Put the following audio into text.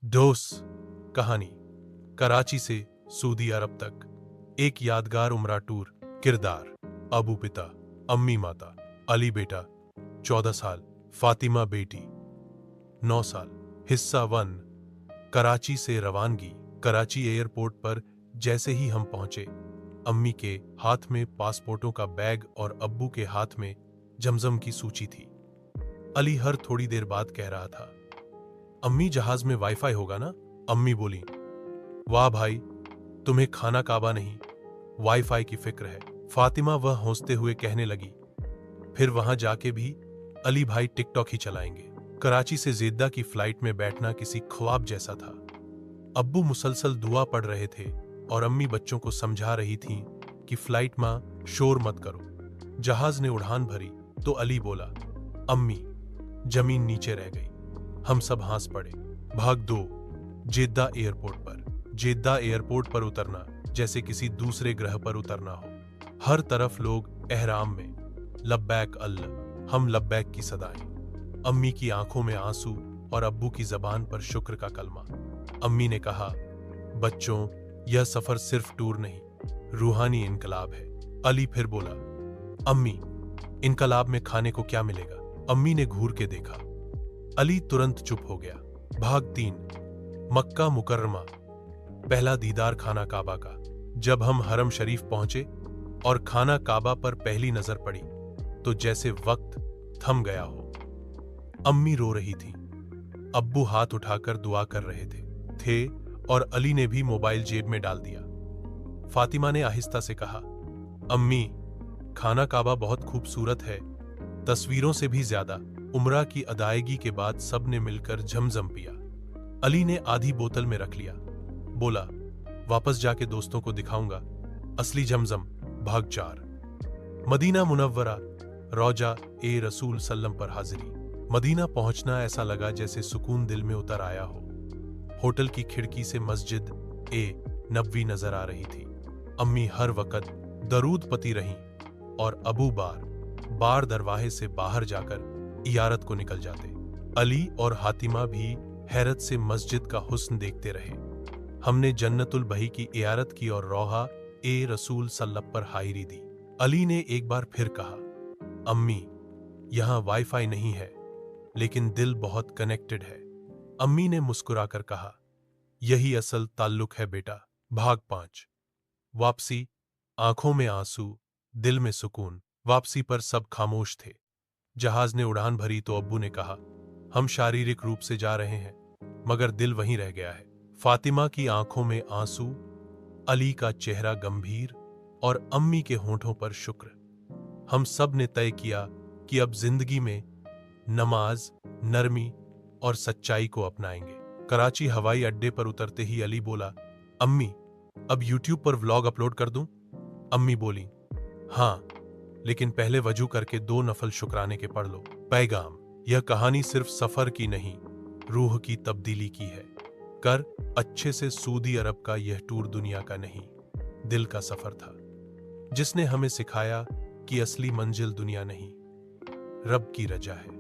डोस कहानी कराची से सऊदी अरब तक एक यादगार उम्रा टूर। किरदार अबू पिता, अम्मी माता, अली बेटा 14 साल, फातिमा बेटी 9 साल। हिस्सा 1। कराची से रवानगी। कराची एयरपोर्ट पर जैसे ही हम पहुंचे, अम्मी के हाथ में पासपोर्टों का बैग और अब्बू के हाथ में जमजम की सूची थी। अली हर थोड़ी देर बाद कह रहा था, अम्मी जहाज में वाईफाई होगा ना? अम्मी बोली, वाह भाई, तुम्हें खाना काबा नहीं, वाईफाई की फिक्र है। फातिमा वह हंसते हुए कहने लगी, फिर वहां जाके भी अली भाई टिकटॉक ही चलाएंगे। कराची से जेद्दा की फ्लाइट में बैठना किसी ख्वाब जैसा था। अब्बू मुसलसल दुआ पढ़ रहे थे और अम्मी बच्चों को समझा रही थीं कि फ्लाइट में शोर मत करो। जहाज ने उड़ान भरी तो अली बोला, अम्मी, जमीन नीचे रह गई। हम सब हंस पड़े। भाग 2। जेद्दा एयरपोर्ट पर। जेद्दा एयरपोर्ट पर उतरना जैसे किसी दूसरे ग्रह पर उतरना हो। हर तरफ लोग एहराम में, लब्बैक अल्लाह, हम लब्बैक की सदाएं। अम्मी की आंखों में आंसू और अब्बू की जबान पर शुक्र का कलमा। अम्मी ने कहा, बच्चों, यह सफर सिर्फ टूर नहीं, रूहानी इनकलाब है। अली फिर बोला, अम्मी, इनकलाब में खाने को क्या मिलेगा? अम्मी ने घूर के देखा। अली तुरंत चुप हो गया। भाग 3। मक्का मुकर्रमा। पहला दीदार खाना काबा का। जब हम हरम शरीफ पहुंचे और खाना काबा पर पहली नजर पड़ी तो जैसे वक्त थम गया हो। अम्मी रो रही थी, अब्बू हाथ उठाकर दुआ कर रहे थे और अली ने भी मोबाइल जेब में डाल दिया। फातिमा ने आहिस्ता से कहा, अम्मी, खाना काबा बहुत खूबसूरत है, तस्वीरों से भी ज्यादा। उम्रा की अदायगी के बाद सब ने मिलकर झमझम पिया। अली ने आधी बोतल में रख लिया, बोला, वापस जाके दोस्तों को दिखाऊंगा असली झमझम। भाग 4। मदीना मुनव्वरा, रौजा ए रसूल सल्लम पर हाजिरी। मदीना पहुंचना ऐसा लगा जैसे सुकून दिल में उतर आया हो। होटल की खिड़की से मस्जिद ए नबवी नजर आ रही थी। अम्मी हर वक्त दरूद पती रहीं और अबू बार बार दरवाजे से बाहर जाकर इयारत को निकल जाते। अली और हातिमा भी हैरत से मस्जिद का हुस्न देखते रहे। हमने जन्नतुल बही की इयारत की और रौहा ए रसूल सल्लम पर हायरी दी। अली ने एक बार फिर कहा, अम्मी, यहां वाईफाई नहीं है लेकिन दिल बहुत कनेक्टेड है। अम्मी ने मुस्कुराकर कहा, यही असल ताल्लुक है बेटा। भाग 5। वापसी। आंखों में आंसू, दिल में सुकून। वापसी पर सब खामोश थे। जहाज ने उड़ान भरी तो अब्बू ने कहा, हम शारीरिक रूप से जा रहे हैं मगर दिल वहीं रह गया है। फातिमा की आंखों में आंसू, अली का चेहरा गंभीर और अम्मी के होंठों पर शुक्र। हम सब ने तय किया कि अब जिंदगी में नमाज, नरमी और सच्चाई को अपनाएंगे। कराची हवाई अड्डे पर उतरते ही अली बोला, अम्मी, अब यूट्यूब पर व्लॉग अपलोड कर दूं? अम्मी बोली, हाँ, लेकिन पहले वजू करके 2 नफल शुक्राने के पढ़ लो। पैगाम, यह कहानी सिर्फ सफर की नहीं, रूह की तब्दीली की है। कर अच्छे से सऊदी अरब का यह टूर दुनिया का नहीं, दिल का सफर था, जिसने हमें सिखाया कि असली मंजिल दुनिया नहीं, रब की रजा है।